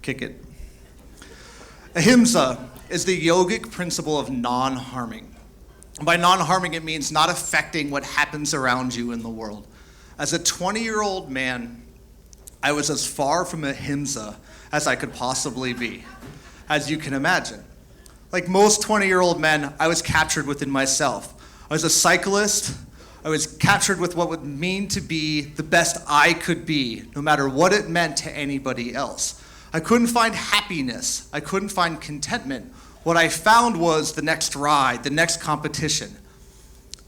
Kick it. Ahimsa is the yogic principle of non-harming. By non-harming, it means not affecting what happens around you in the world. As a 20-year-old man, I was as far from ahimsa as I could possibly be, as you can imagine. Like most 20-year-old men, I was captured within myself. I was a cyclist. I was captured with what would mean to be the best I could be, no matter what it meant to anybody else. I couldn't find happiness. I couldn't find contentment. What I found was the next ride, the next competition.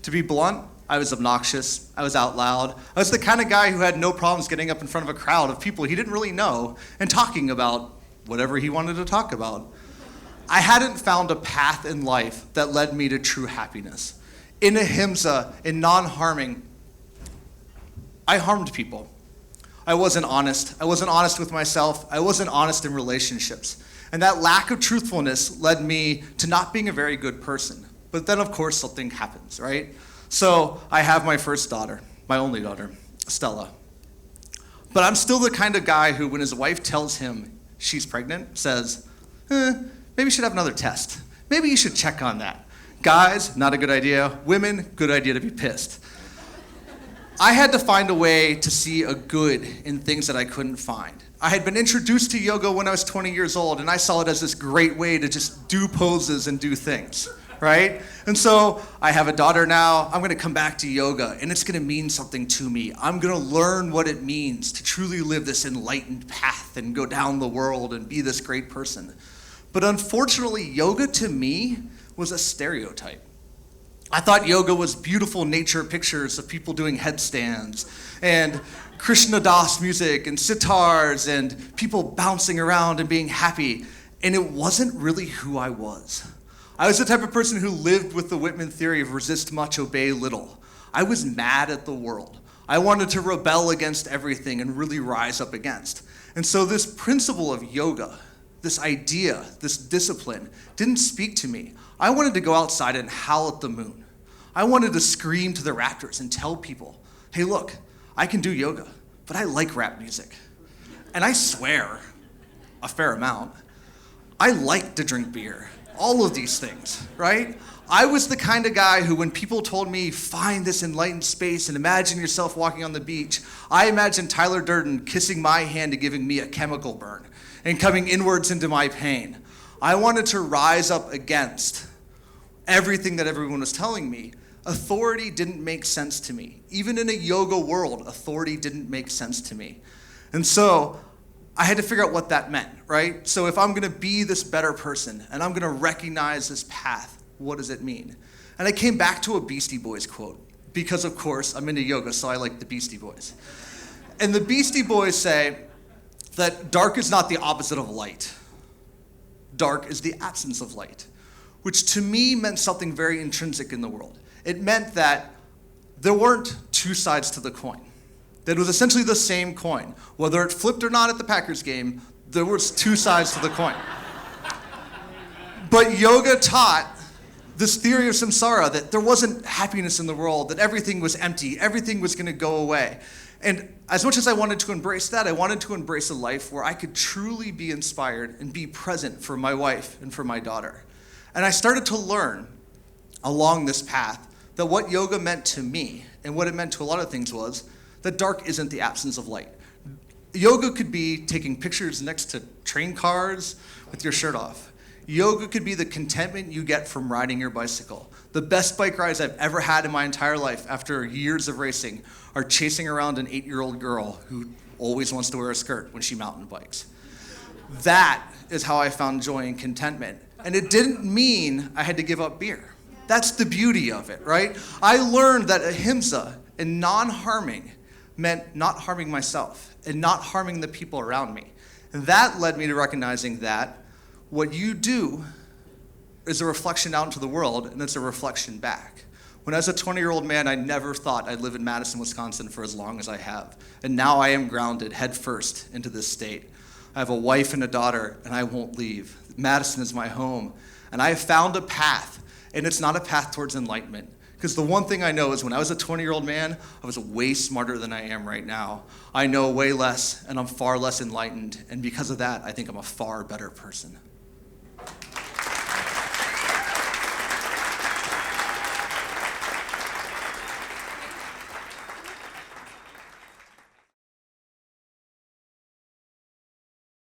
To be blunt, I was obnoxious. I was out loud. I was the kind of guy who had no problems getting up in front of a crowd of people he didn't really know and talking about whatever he wanted to talk about. I hadn't found a path in life that led me to true happiness. In ahimsa, in non-harming, I harmed people. I wasn't honest. I wasn't honest with myself. I wasn't honest in relationships. And that lack of truthfulness led me to not being a very good person. But then, of course, something happens, right? So I have my first daughter, my only daughter, Stella. But I'm still the kind of guy who, when his wife tells him she's pregnant, says, maybe you should have another test. Maybe you should check on that. Guys, not a good idea. Women, good idea to be pissed. I had to find a way to see a good in things that I couldn't find. I had been introduced to yoga when I was 20 years old, and I saw it as this great way to just do poses and do things, right? And so I have a daughter now. I'm going to come back to yoga, and it's going to mean something to me. I'm going to learn what it means to truly live this enlightened path and go down the world and be this great person. But unfortunately, yoga to me was a stereotype. I thought yoga was beautiful nature pictures of people doing headstands and Krishna Das music and sitars and people bouncing around and being happy. And it wasn't really who I was. I was the type of person who lived with the Whitman theory of resist much, obey little. I was mad at the world. I wanted to rebel against everything and really rise up against. And so this principle of yoga, this idea, this discipline, didn't speak to me. I wanted to go outside and howl at the moon. I wanted to scream to the rafters and tell people, hey, look, I can do yoga, but I like rap music. And I swear a fair amount. I like to drink beer. All of these things, right? I was the kind of guy who, when people told me, find this enlightened space and imagine yourself walking on the beach, I imagined Tyler Durden kissing my hand and giving me a chemical burn and coming inwards into my pain. I wanted to rise up against everything that everyone was telling me. Authority didn't make sense to me. Even in a yoga world, authority didn't make sense to me. And so I had to figure out what that meant, right? So if I'm gonna be this better person and I'm gonna recognize this path, what does it mean? And I came back to a Beastie Boys quote because, of course, I'm into yoga, so I like the Beastie Boys. And the Beastie Boys say that dark is not the opposite of light. Dark is the absence of light, which to me meant something very intrinsic in the world. It meant that there weren't two sides to the coin. That it was essentially the same coin. Whether it flipped or not at the Packers game, there was two sides to the coin. But yoga taught this theory of samsara, that there wasn't happiness in the world, that everything was empty, everything was going to go away. And as much as I wanted to embrace that, I wanted to embrace a life where I could truly be inspired and be present for my wife and for my daughter. And I started to learn along this path that what yoga meant to me and what it meant to a lot of things was that dark isn't the absence of light. Yoga could be taking pictures next to train cars with your shirt off. Yoga could be the contentment you get from riding your bicycle. The best bike rides I've ever had in my entire life after years of racing are chasing around an 8-year-old girl who always wants to wear a skirt when she mountain bikes. That is how I found joy and contentment. And it didn't mean I had to give up beer. That's the beauty of it, right? I learned that ahimsa and non-harming meant not harming myself and not harming the people around me. And that led me to recognizing that what you do is a reflection out into the world, and it's a reflection back. When I was a 20-year-old man, I never thought I'd live in Madison, Wisconsin for as long as I have. And now I am grounded headfirst into this state. I have a wife and a daughter, and I won't leave. Madison is my home. And I have found a path, and it's not a path towards enlightenment. Because the one thing I know is when I was a 20-year-old man, I was way smarter than I am right now. I know way less, and I'm far less enlightened. And because of that, I think I'm a far better person.